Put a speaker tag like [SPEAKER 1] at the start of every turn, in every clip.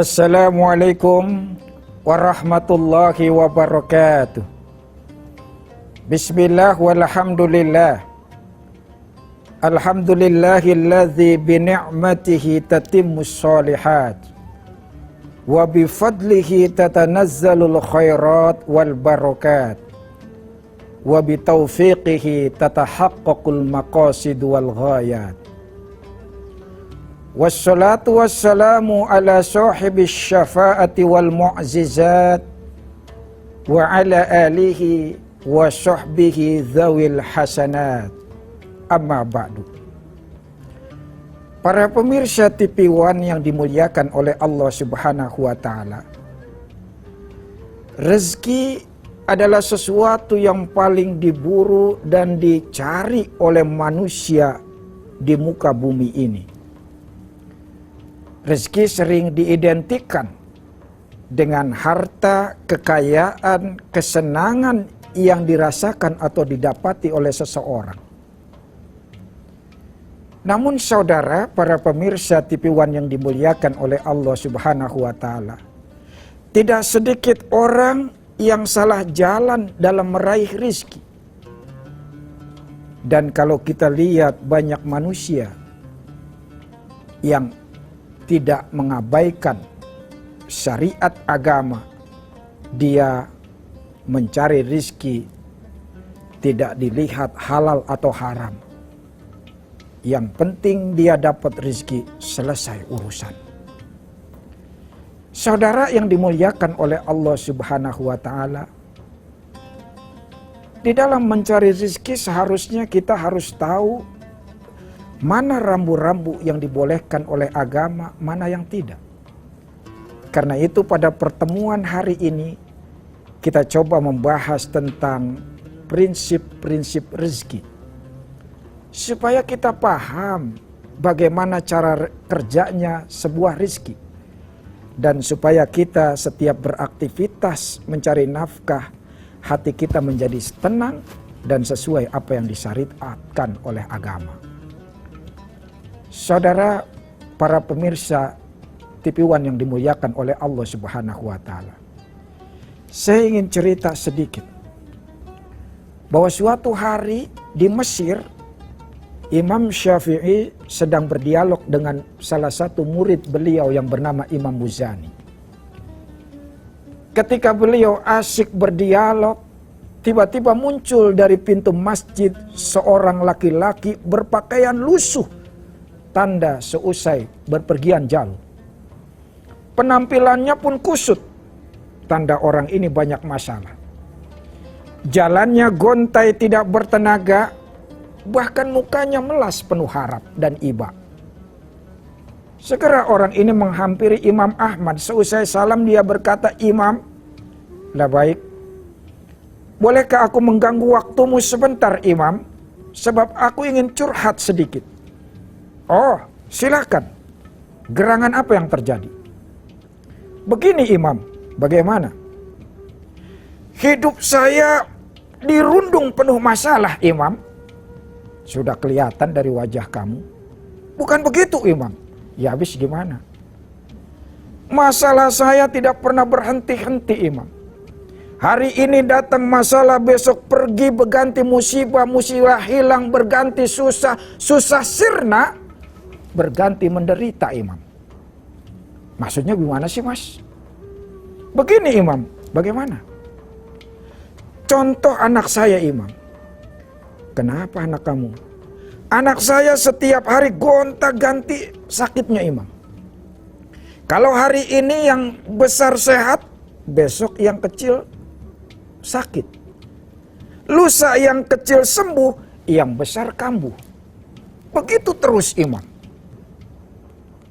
[SPEAKER 1] Assalamualaikum warahmatullahi wabarakatuh. Bismillah walhamdulillah. Alhamdulillahilladzi bini'matihi tatimmus shalihat wa bifadlihi tatanazzalul khairat wal barakat wa bitaufiqihi tatahaqqaqul maqasid wal ghayat. Wassalatu wassalamu ala sahibis syafa'ati wal mu'zizat wa ala alihi wa sahbihi dzawil hasanat. Amma ba'du. Para pemirsa TV One yang dimuliakan oleh Allah Subhanahu wa taala. Rezeki adalah sesuatu yang paling diburu dan dicari oleh manusia di muka bumi ini. Rezeki sering diidentikan dengan harta, kekayaan, kesenangan yang dirasakan atau didapati oleh seseorang. Namun saudara, para pemirsa TV One yang dimuliakan oleh Allah Subhanahu wa taala, tidak sedikit orang yang salah jalan dalam meraih rezeki. Dan kalau kita lihat banyak manusia yang tidak mengabaikan syariat agama, dia mencari rizki tidak dilihat halal atau haram. Yang penting dia dapat rizki, selesai urusan. Saudara yang dimuliakan oleh Allah Subhanahu wa taala, di dalam mencari rizki seharusnya kita harus tahu mana rambu-rambu yang dibolehkan oleh agama, mana yang tidak. Karena itu pada pertemuan hari ini kita coba membahas tentang prinsip-prinsip rezeki. Supaya kita paham bagaimana cara kerjanya sebuah rezeki. Dan supaya kita setiap beraktivitas mencari nafkah, hati kita menjadi tenang dan sesuai apa yang disyariatkan oleh agama. Saudara, para pemirsa TV One yang dimuliakan oleh Allah Subhanahu wa taala. Saya ingin cerita sedikit bahwa suatu hari di Mesir, Imam Syafi'i sedang berdialog dengan salah satu murid beliau yang bernama Imam Muzani. Ketika beliau asyik berdialog, tiba-tiba muncul dari pintu masjid seorang laki-laki berpakaian lusuh, tanda seusai berpergian jauh. Penampilannya pun kusut, tanda orang ini banyak masalah. Jalannya gontai tidak bertenaga, bahkan mukanya melas penuh harap dan iba. Segera orang ini menghampiri Imam Ahmad. Seusai salam dia berkata, "Imam, lah baik. Bolehkah aku mengganggu waktumu sebentar, Imam? Sebab aku ingin curhat sedikit." "Oh, silakan. Gerangan apa yang terjadi?" "Begini Imam." "Bagaimana?" "Hidup saya dirundung penuh masalah, Imam." "Sudah kelihatan dari wajah kamu." "Bukan begitu, Imam." "Ya habis gimana?" "Masalah saya tidak pernah berhenti-henti, Imam. Hari ini datang masalah, besok pergi, berganti musibah, musibah hilang, berganti susah, susah sirna, berganti menderita, Imam." "Maksudnya gimana sih, Mas?" "Begini, Imam." "Bagaimana?" "Contoh anak saya, Imam." "Kenapa anak kamu?" "Anak saya setiap hari gonta-ganti sakitnya, Imam. Kalau hari ini yang besar sehat, besok yang kecil sakit. Lusa yang kecil sembuh, yang besar kambuh. Begitu terus, Imam."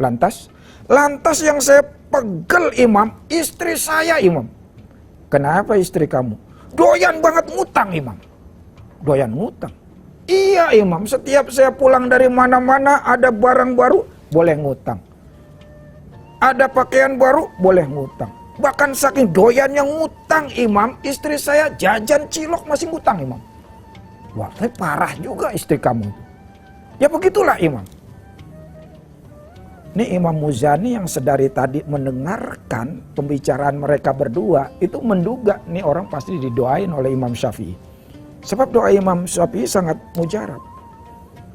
[SPEAKER 1] Lantas yang saya pegel, Imam, istri saya, Imam." "Kenapa istri kamu?" "Doyan banget ngutang, Imam." "Doyan ngutang?" "Iya, Imam, setiap saya pulang dari mana-mana ada barang baru, boleh ngutang. Ada pakaian baru, boleh ngutang. Bahkan saking doyannya ngutang, Imam, istri saya jajan cilok masih ngutang, Imam." "Wah, parah juga istri kamu itu." "Ya begitulah, Imam." Ini Imam Muzani yang sedari tadi mendengarkan pembicaraan mereka berdua, itu menduga nih orang pasti didoain oleh Imam Syafi'i. Sebab doa Imam Syafi'i sangat mujarab.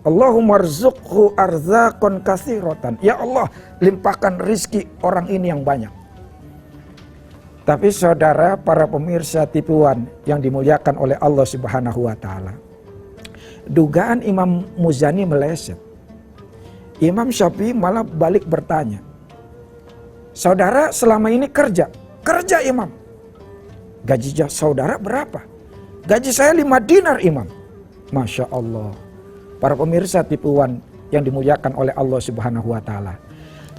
[SPEAKER 1] Allahumma rzuqhu arzaqan katsiratan. Ya Allah, limpahkan rizki orang ini yang banyak. Tapi saudara, para pemirsa TV1 yang dimuliakan oleh Allah Subhanahu wa taala. Dugaan Imam Muzani meleset. Imam Syafi'i malah balik bertanya. Saudara selama ini kerja Imam. Gaji saudara berapa? Gaji saya 5 dinar Imam. Masya Allah. Para pemirsa TV1 yang dimuliakan oleh Allah Subhanahu wa taala.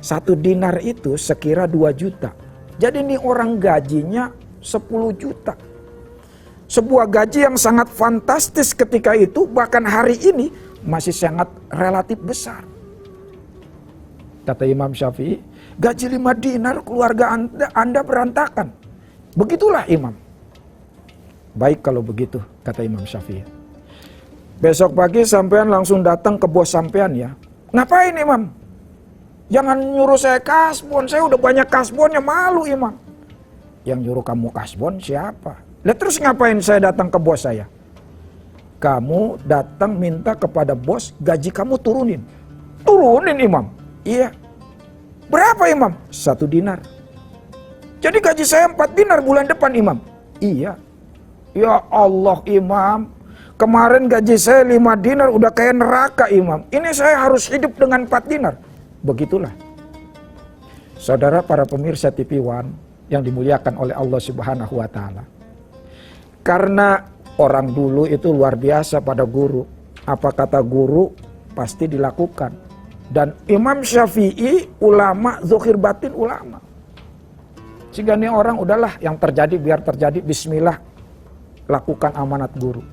[SPEAKER 1] 1 dinar itu sekira 2 juta. Jadi ini orang gajinya 10 juta. Sebuah gaji yang sangat fantastis ketika itu, bahkan hari ini masih sangat relatif besar. Kata Imam Syafi'i, gaji 5 dinar keluarga anda berantakan. Begitulah Imam. Baik kalau begitu, kata Imam Syafi'i. Besok pagi sampean langsung datang ke bos sampean ya. Ngapain Imam? Jangan nyuruh saya kasbon, saya udah banyak kasbonnya, malu Imam. Yang nyuruh kamu kasbon siapa? Lah terus ngapain saya datang ke bos saya? Kamu datang minta kepada bos gaji kamu turunin. Turunin Imam? Iya. Berapa Imam? 1 dinar. Jadi gaji saya 4 dinar bulan depan Imam? Iya. Ya Allah Imam, kemarin gaji saya 5 dinar udah kayak neraka Imam. Ini saya harus hidup dengan 4 dinar. Begitulah. Saudara para pemirsa TV1 yang dimuliakan oleh Allah Subhanahu wa taala. Karena orang dulu itu luar biasa pada guru. Apa kata guru pasti dilakukan. Dan Imam Syafi'i ulama, zuhir batin ulama. Sehingga ini orang udahlah yang terjadi biar terjadi, bismillah, lakukan amanat guru.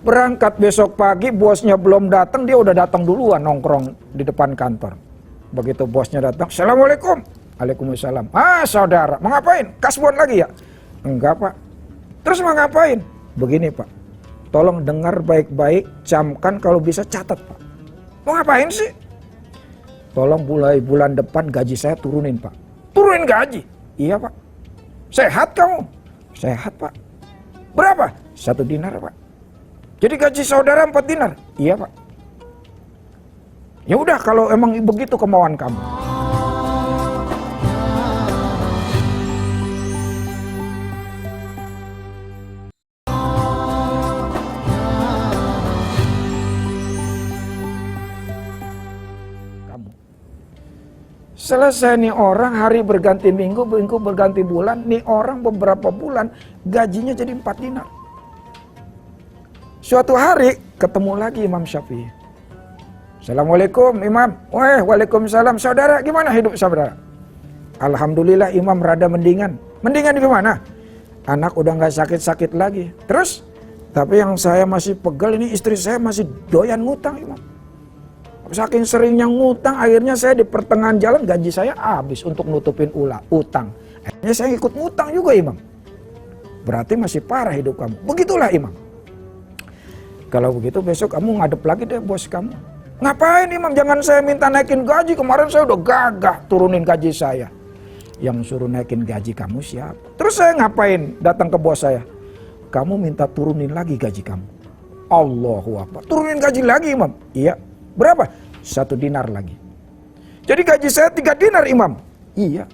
[SPEAKER 1] Berangkat besok pagi, bosnya belum datang, dia udah datang duluan nongkrong di depan kantor. Begitu bosnya datang, Assalamualaikum. Waalaikumsalam. Ah saudara, mau ngapain? Kasbon lagi ya? Enggak Pak. Terus mau ngapain? Begini Pak, tolong dengar baik-baik, camkan kalau bisa catat Pak. Mau ngapain sih? Tolong mulai bulan depan gaji saya turunin Pak. Turunin gaji? Iya Pak. Sehat kamu? Sehat Pak. Berapa? 1 dinar Pak. Jadi gaji saudara 4 dinar? Iya Pak. Ya udah kalau emang begitu kemauan kamu. Selesai nih orang, hari berganti minggu, minggu berganti bulan, nih orang beberapa bulan gajinya jadi 4 dinar. Suatu hari ketemu lagi Imam Syafi'i. Assalamualaikum Imam. Waalaikumsalam. Saudara gimana hidup saudara? Alhamdulillah Imam rada mendingan. Mendingan gimana? Anak udah gak sakit-sakit lagi. Terus? Tapi yang saya masih pegel ini, istri saya masih doyan ngutang Imam. Saking seringnya ngutang, akhirnya saya di pertengahan jalan gaji saya habis untuk nutupin utang. Akhirnya saya ikut ngutang juga Imam. Berarti masih parah hidup kamu. Begitulah Imam. Kalau begitu besok kamu ngadep lagi deh bos kamu. Ngapain Imam? Jangan saya minta naikin gaji. Kemarin saya udah gagah turunin gaji saya. Yang suruh naikin gaji kamu siapa? Terus saya ngapain datang ke bos saya? Kamu minta turunin lagi gaji kamu. Allahu Akbar. Turunin gaji lagi Imam? Iya. Berapa? 1 dinar lagi. Jadi gaji saya 3 dinar Imam? Iya.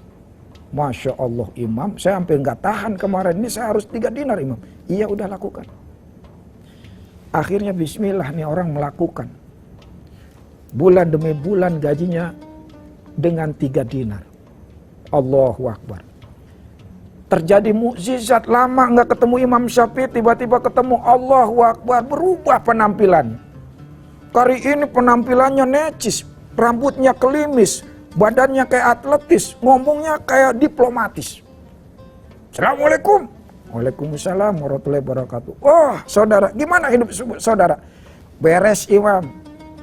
[SPEAKER 1] Masya Allah Imam, saya hampir nggak tahan kemarin. Ini saya harus 3 dinar Imam. Iya udah lakukan. Akhirnya bismillah nih orang melakukan. Bulan demi bulan gajinya dengan 3 dinar. Allahu Akbar. Terjadi mukjizat, lama nggak ketemu Imam Syafi'i, tiba-tiba ketemu, Allahu Akbar, berubah penampilan. Kali ini penampilannya necis, rambutnya kelimis, badannya kayak atletis, ngomongnya kayak diplomatis. Assalamualaikum. Waalaikumsalam warahmatullahi wabarakatuh. Oh saudara, gimana hidup saudara? Beres Imam.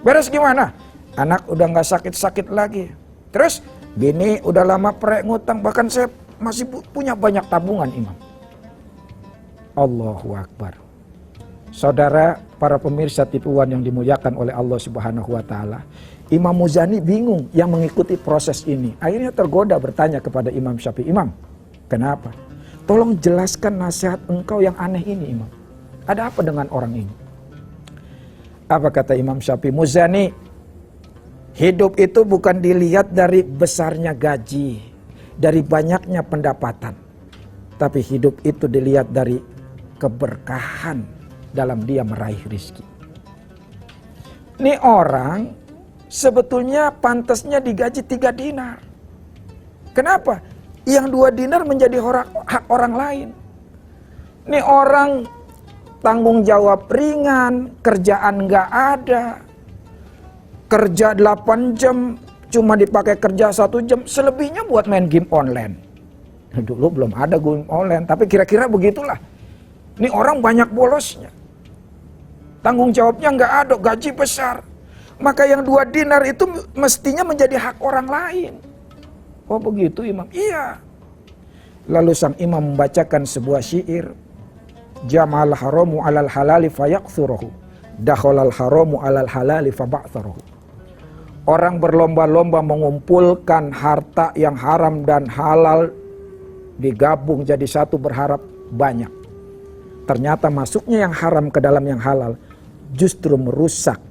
[SPEAKER 1] Beres gimana? Anak udah gak sakit-sakit lagi. Terus gini udah lama prek ngutang, bahkan saya masih punya banyak tabungan Imam. Allahu Akbar. Saudara para pemirsa TV1 yang dimuliakan oleh Allah Subhanahu wa taala, Imam Muzani bingung yang mengikuti proses ini. Akhirnya tergoda bertanya kepada Imam Syafi'i, Imam, kenapa? Tolong jelaskan nasihat engkau yang aneh ini, Imam. Ada apa dengan orang ini? Apa kata Imam Syafi'i? Muzani, hidup itu bukan dilihat dari besarnya gaji, dari banyaknya pendapatan. Tapi hidup itu dilihat dari keberkahan dalam dia meraih rizki. Ini orang sebetulnya pantasnya digaji 3 dinar. Kenapa? Yang 2 dinar menjadi hak orang lain. Ini orang tanggung jawab ringan, kerjaan nggak ada, kerja 8 jam, cuma dipakai kerja 1 jam, selebihnya buat main game online. Dulu belum ada game online, tapi kira-kira begitulah. Ini orang banyak bolosnya. Tanggung jawabnya nggak ada, gaji besar. Maka yang 2 dinar itu mestinya menjadi hak orang lain. Oh begitu Imam? Iya. Lalu sang imam membacakan sebuah syair. Jama'al haramu alal halali fayaqthuruhu. Dakhalal haramu alal halali faba'tharuhu. Orang berlomba-lomba mengumpulkan harta yang haram dan halal, digabung jadi satu berharap banyak. Ternyata masuknya yang haram ke dalam yang halal justru merusak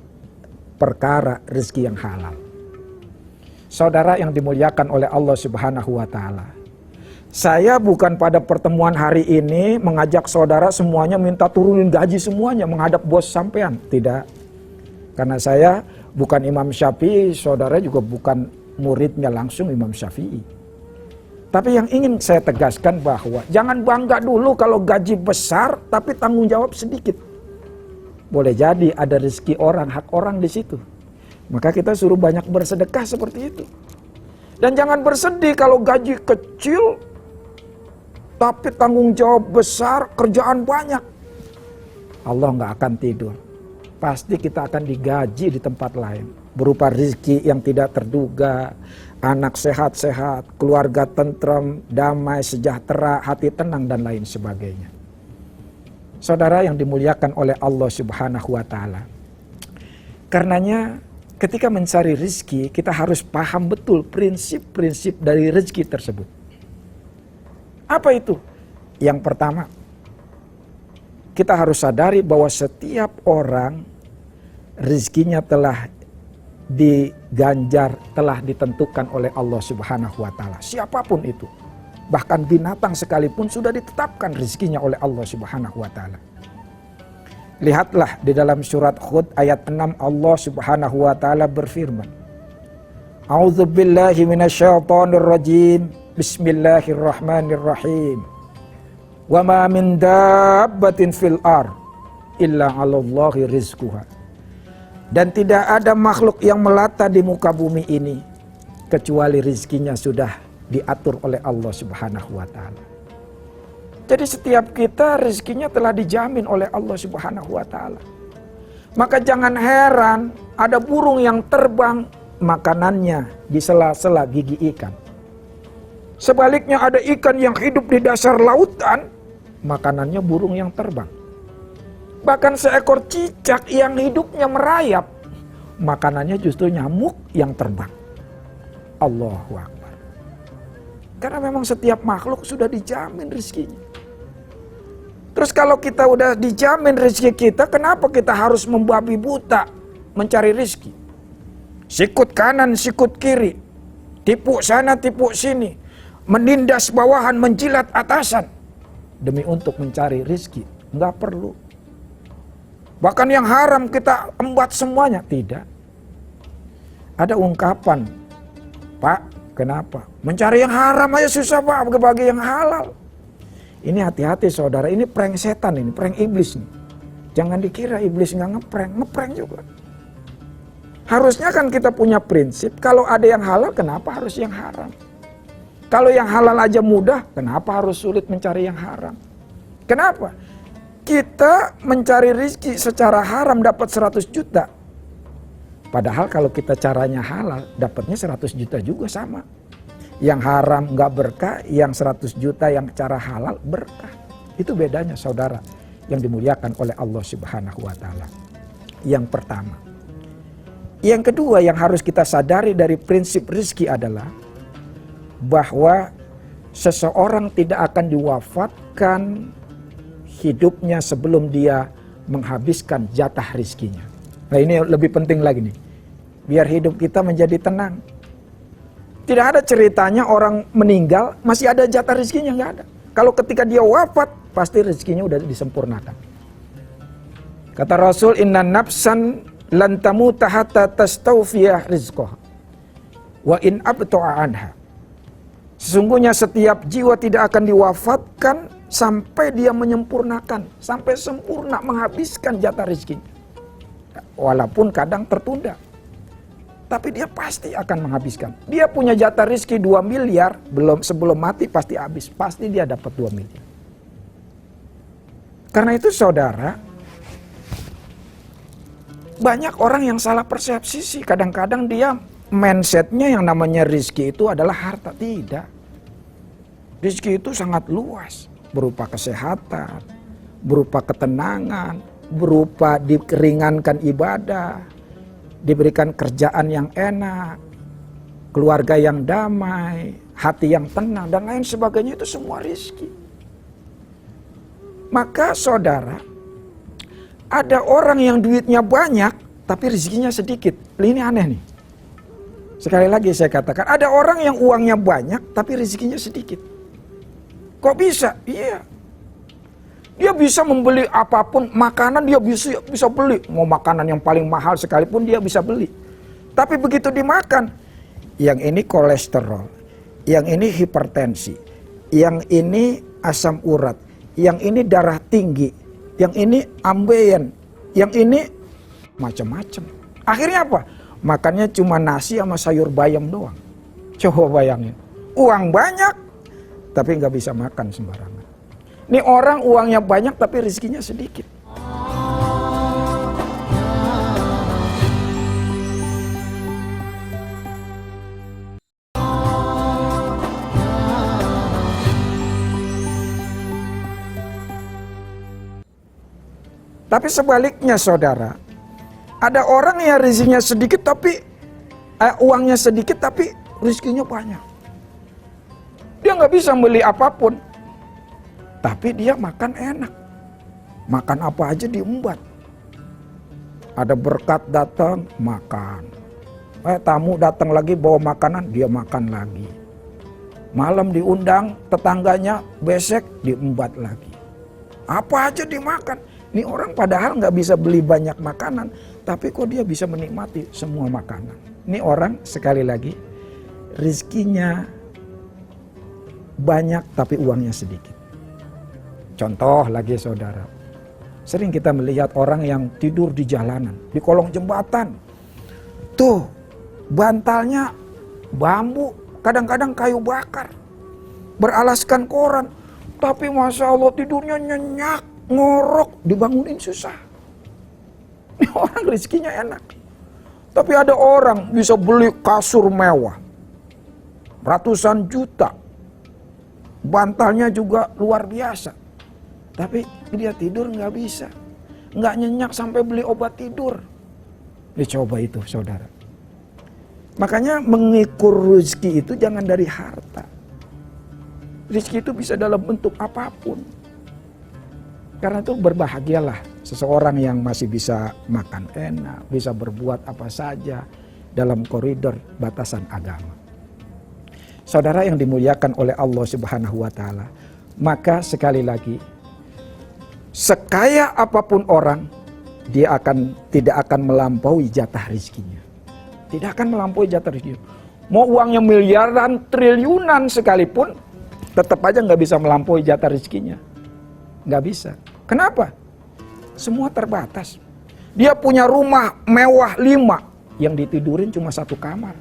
[SPEAKER 1] perkara rezeki yang halal. Saudara yang dimuliakan oleh Allah Subhanahu wa taala. Saya bukan pada pertemuan hari ini mengajak saudara semuanya minta turunin gaji semuanya menghadap bos sampean, tidak. Karena saya bukan Imam Syafi'i, saudara juga bukan muridnya langsung Imam Syafi'i. Tapi yang ingin saya tegaskan bahwa jangan bangga dulu kalau gaji besar tapi tanggung jawab sedikit. Boleh jadi ada rezeki orang, hak orang di situ. Maka kita suruh banyak bersedekah seperti itu. Dan jangan bersedih kalau gaji kecil tapi tanggung jawab besar, kerjaan banyak. Allah nggak akan tidur. Pasti kita akan digaji di tempat lain. Berupa rezeki yang tidak terduga, anak sehat-sehat, keluarga tentram, damai, sejahtera, hati tenang dan lain sebagainya. Saudara yang dimuliakan oleh Allah Subhanahu wa taala. Karenanya ketika mencari rezeki kita harus paham betul prinsip-prinsip dari rezeki tersebut. Apa itu? Yang pertama, kita harus sadari bahwa setiap orang rezekinya telah diganjar, telah ditentukan oleh Allah Subhanahu wa taala. Siapapun itu. Bahkan binatang sekalipun sudah ditetapkan rezekinya oleh Allah Subhanahu wa taala. Lihatlah di dalam surat Hud ayat 6 Allah Subhanahu wa taala berfirman. A'udzubillahi minasyaitonirrajim. Bismillahirrahmanirrahim. Wa ma min dabbatin fil ard illa 'alallahi rizquha. Dan tidak ada makhluk yang melata di muka bumi ini kecuali rezekinya sudah diatur oleh Allah Subhanahu wa taala. Jadi setiap kita rezekinya telah dijamin oleh Allah Subhanahu wa taala. Maka jangan heran ada burung yang terbang makanannya di sela-sela gigi ikan. Sebaliknya ada ikan yang hidup di dasar lautan, makanannya burung yang terbang. Bahkan seekor cicak yang hidupnya merayap, makanannya justru nyamuk yang terbang. Allahu Akbar. Karena memang setiap makhluk sudah dijamin rezekinya. Terus kalau kita udah dijamin rezeki kita, kenapa kita harus membabi buta mencari rezeki? Sikut kanan, sikut kiri, tipu sana, tipu sini, menindas bawahan, menjilat atasan demi untuk mencari rezeki. Enggak perlu. Bahkan yang haram kita embat semuanya, tidak. Ada ungkapan, Pak, kenapa? Mencari yang haram aja susah Pak, bagi yang halal. Ini hati-hati saudara, ini prank setan ini, prank iblis nih. Jangan dikira iblis nggak ngeprank juga. Harusnya kan kita punya prinsip, kalau ada yang halal kenapa harus yang haram? Kalau yang halal aja mudah, kenapa harus sulit mencari yang haram? Kenapa? Kita mencari rezeki secara haram dapat 100 juta. Padahal kalau kita caranya halal, dapatnya 100 juta juga sama. Yang haram nggak berkah, yang 100 juta yang cara halal berkah. Itu bedanya saudara yang dimuliakan oleh Allah Subhanahu wa taala. Yang pertama, Yang kedua yang harus kita sadari dari prinsip rizki adalah bahwa seseorang tidak akan diwafatkan hidupnya sebelum dia menghabiskan jatah rizkinya. Nah ini lebih penting lagi nih, biar hidup kita menjadi tenang. Tidak ada ceritanya orang meninggal masih ada jatah rizkinya, nggak ada. Kalau ketika dia wafat pasti rizkinya udah disempurnakan. Kata Rasul, inna nafsan lan tamuta hatta tastawfiyah rizqaha wa in abta'a anha. Sesungguhnya setiap jiwa tidak akan diwafatkan sampai dia menyempurnakan, sampai sempurna menghabiskan jatah rizkinya. Walaupun kadang tertunda, tapi dia pasti akan menghabiskan. Dia punya jatah rizki 2 miliar, sebelum mati pasti habis, pasti dia dapat 2 miliar. Karena itu saudara, banyak orang yang salah persepsi sih. Kadang-kadang dia mindsetnya yang namanya rizki itu adalah harta. Tidak. Rizki itu sangat luas. Berupa kesehatan, berupa ketenangan, berupa dikeringankan ibadah, diberikan kerjaan yang enak, keluarga yang damai, hati yang tenang, dan lain sebagainya. Itu semua rizki. Maka saudara, ada orang yang duitnya banyak tapi rezekinya sedikit. Ini aneh nih. Sekali lagi saya katakan, ada orang yang uangnya banyak tapi rezekinya sedikit. Kok bisa? Iya. Dia bisa membeli apapun, makanan dia bisa beli. Mau makanan yang paling mahal sekalipun dia bisa beli. Tapi begitu dimakan, yang ini kolesterol, yang ini hipertensi, yang ini asam urat, yang ini darah tinggi, yang ini ambeien, yang ini macam-macam. Akhirnya apa? Makannya cuma nasi sama sayur bayam doang. Coba bayangin. Uang banyak, tapi nggak bisa makan sembarangan. Ini orang uangnya banyak tapi rezekinya sedikit. Tapi sebaliknya saudara, ada orang yang rezekinya sedikit tapi uangnya sedikit tapi rezekinya banyak. Dia nggak bisa beli apapun, tapi dia makan enak. Makan apa aja diembat. Ada berkat datang, makan. Tamu datang lagi bawa makanan, dia makan lagi. Malam diundang tetangganya, besek diembat lagi. Apa aja dimakan. Ini orang padahal nggak bisa beli banyak makanan, tapi kok dia bisa menikmati semua makanan. Ini orang sekali lagi rizkinya banyak tapi uangnya sedikit. Contoh lagi saudara, sering kita melihat orang yang tidur di jalanan, di kolong jembatan. Tuh bantalnya bambu, kadang-kadang kayu bakar, beralaskan koran, tapi Masya Allah tidurnya nyenyak, ngorok, dibangunin susah. Ini orang rezekinya enak. Tapi ada orang bisa beli kasur mewah, ratusan juta, bantalnya juga luar biasa, tapi dia tidur nggak bisa, nggak nyenyak sampai beli obat tidur. Dicoba itu saudara. Makanya mengukur rezeki itu jangan dari harta. Rezeki itu bisa dalam bentuk apapun. Karena itu berbahagialah seseorang yang masih bisa makan enak, bisa berbuat apa saja dalam koridor batasan agama. Saudara yang dimuliakan oleh Allah Subhanahu wa taala, maka sekali lagi, sekaya apapun orang, dia tidak akan melampaui jatah rezekinya. Tidak akan melampaui jatah rezekinya. Mau uangnya miliaran, triliunan sekalipun, tetap aja nggak bisa melampaui jatah rezekinya. Nggak bisa. Kenapa? Semua terbatas. Dia punya rumah mewah 5, yang ditidurin cuma 1 kamar.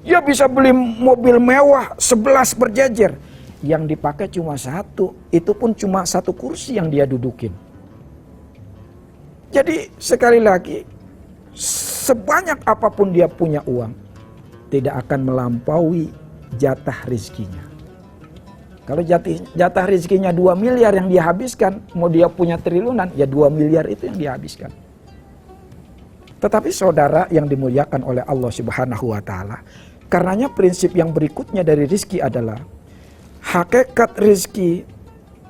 [SPEAKER 1] Dia bisa beli mobil mewah 11 berjejer, yang dipakai cuma 1, itu pun cuma 1 kursi yang dia dudukin. Jadi sekali lagi, sebanyak apapun dia punya uang, tidak akan melampaui jatah rezekinya. Kalau jatah rezekinya 2 miliar yang dia habiskan, mau dia punya triliunan, ya 2 miliar itu yang dia habiskan. Tetapi saudara yang dimuliakan oleh Allah Subhanahu wa taala, karenanya prinsip yang berikutnya dari rizki adalah hakikat rizki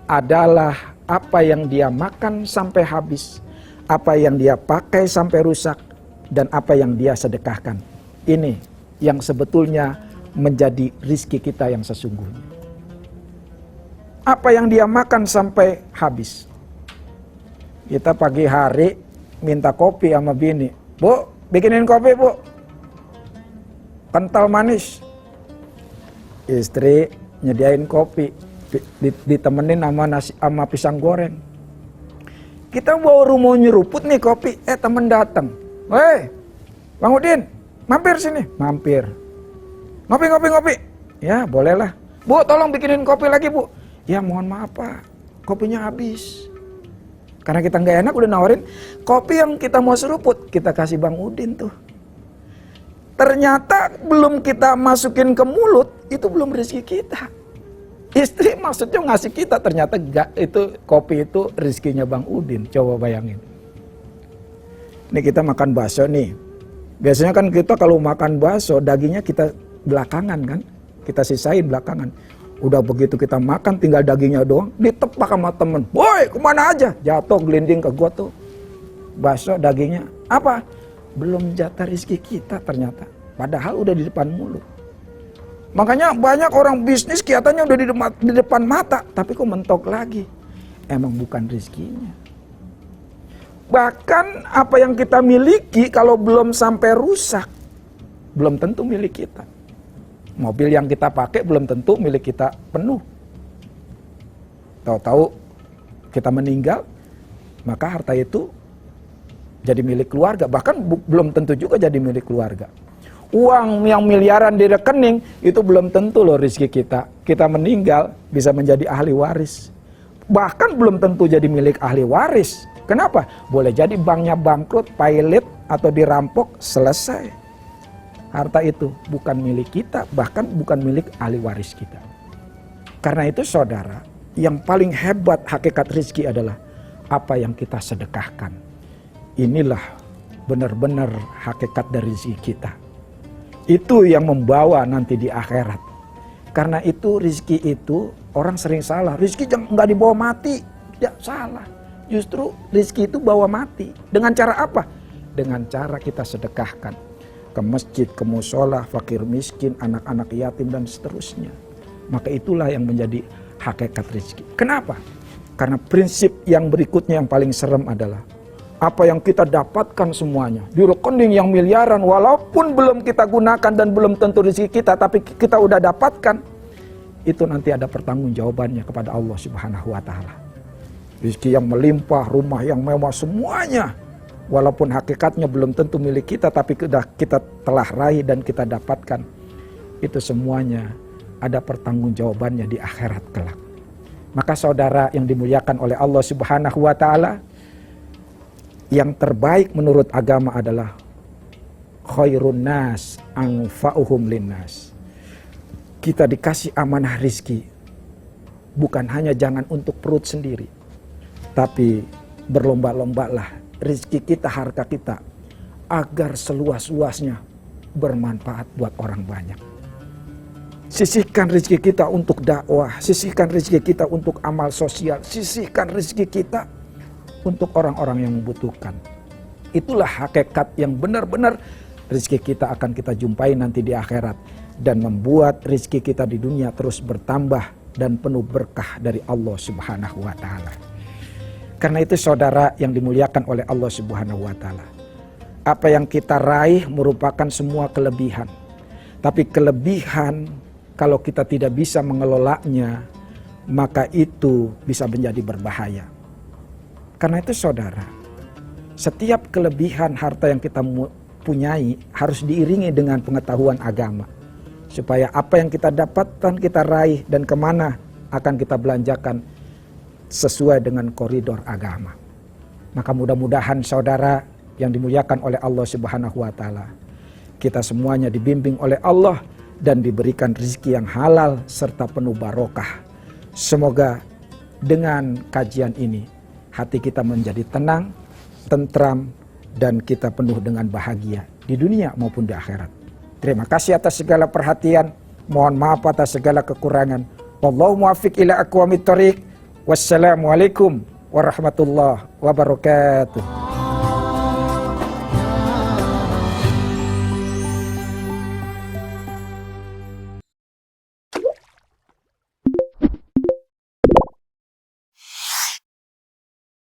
[SPEAKER 1] adalah apa yang dia makan sampai habis, apa yang dia pakai sampai rusak, dan apa yang dia sedekahkan. Ini yang sebetulnya menjadi rizki kita yang sesungguhnya. Apa yang dia makan sampai habis. Kita pagi hari minta kopi sama bini. Bu, bikinin kopi bu. Kental manis. Istri nyediain kopi. Ditemenin sama nasi sama pisang goreng. Kita baru mau nyeruput nih kopi. Temen datang. Woi, Bang Udin, mampir sini. Mampir. Ngopi. Ya, bolehlah. Bu, tolong bikinin kopi lagi bu. Ya, mohon maaf pak. Kopinya habis. Karena kita nggak enak udah nawarin kopi yang kita mau seruput, kita kasih Bang Udin tuh. Ternyata belum kita masukin ke mulut, itu belum rezeki kita. Istri maksudnya ngasih kita, ternyata enggak, itu kopi itu rezekinya Bang Udin. Coba bayangin. Ini kita makan bakso nih. Biasanya kan kita kalau makan bakso, dagingnya kita belakangan kan. Kita sisain belakangan. Udah begitu kita makan tinggal dagingnya doang, ditepak sama temen. Woi, kemana aja? Jatuh gelinding ke gua tuh. Bakso dagingnya. Apa? Belum jatah rezeki kita ternyata. Padahal udah di depan mulut. Makanya banyak orang bisnis kelihatannya udah di depan mata. Tapi kok mentok lagi? Emang bukan rezekinya. Bahkan apa yang kita miliki kalau belum sampai rusak, belum tentu milik kita. Mobil yang kita pakai belum tentu milik kita penuh. Tahu-tahu kita meninggal, maka harta itu jadi milik keluarga. Bahkan belum tentu juga jadi milik keluarga. Uang yang miliaran di rekening itu belum tentu loh rezeki kita. Kita meninggal bisa menjadi ahli waris. Bahkan belum tentu jadi milik ahli waris. Kenapa? Boleh jadi banknya bangkrut, pailit, atau dirampok, selesai. Harta itu bukan milik kita, bahkan bukan milik ahli waris kita. Karena itu saudara, yang paling hebat hakikat rezeki adalah apa yang kita sedekahkan. Inilah benar-benar hakikat dari rezeki kita. Itu yang membawa nanti di akhirat. Karena itu rezeki itu orang sering salah. Rezeki nggak dibawa mati, tidak salah. Justru rezeki itu bawa mati. Dengan cara apa? Dengan cara kita sedekahkan. Ke masjid, ke musola, fakir miskin, anak-anak yatim dan seterusnya. Maka itulah yang menjadi hakikat rezeki. Kenapa? Karena prinsip yang berikutnya yang paling serem adalah apa yang kita dapatkan semuanya di rekening yang miliaran, walaupun belum kita gunakan dan belum tentu rezeki kita, tapi kita udah dapatkan, itu nanti ada pertanggungjawabannya kepada Allah Subhanahu wa taala. Rezeki yang melimpah, rumah yang mewah, semuanya walaupun hakikatnya belum tentu milik kita, tapi kita telah raih dan kita dapatkan. Itu semuanya ada pertanggungjawabannya di akhirat kelak. Maka saudara yang dimuliakan oleh Allah Subhanahu wa taala, yang terbaik menurut agama adalah khairun nas anfa'uhum linnas. Kita dikasih amanah rizki, bukan hanya jangan untuk perut sendiri, tapi berlomba-lombalah rezeki kita, harta kita, agar seluas-luasnya bermanfaat buat orang banyak. Sisihkan rezeki kita untuk dakwah, sisihkan rezeki kita untuk amal sosial, sisihkan rezeki kita untuk orang-orang yang membutuhkan. Itulah hakikat yang benar-benar rezeki kita akan kita jumpai nanti di akhirat, dan membuat rezeki kita di dunia terus bertambah dan penuh berkah dari Allah Subhanahu wa taala. Karena itu saudara yang dimuliakan oleh Allah Subhanahu wa taala, apa yang kita raih merupakan semua kelebihan. Tapi kelebihan kalau kita tidak bisa mengelolanya, maka itu bisa menjadi berbahaya. Karena itu saudara, setiap kelebihan harta yang kita punyai harus diiringi dengan pengetahuan agama. Supaya apa yang kita dapatkan, kita raih, dan kemana akan kita belanjakan sesuai dengan koridor agama. Maka mudah-mudahan saudara yang dimuliakan oleh Allah Subhanahu wa taala, kita semuanya dibimbing oleh Allah dan diberikan rezeki yang halal serta penuh barokah. Semoga dengan kajian ini hati kita menjadi tenang, tentram, dan kita penuh dengan bahagia di dunia maupun di akhirat. Terima kasih atas segala perhatian. Mohon maaf atas segala kekurangan. Wallahu muwaffiq ila aqwamit thoriq. Wassalamualaikum warahmatullahi wabarakatuh.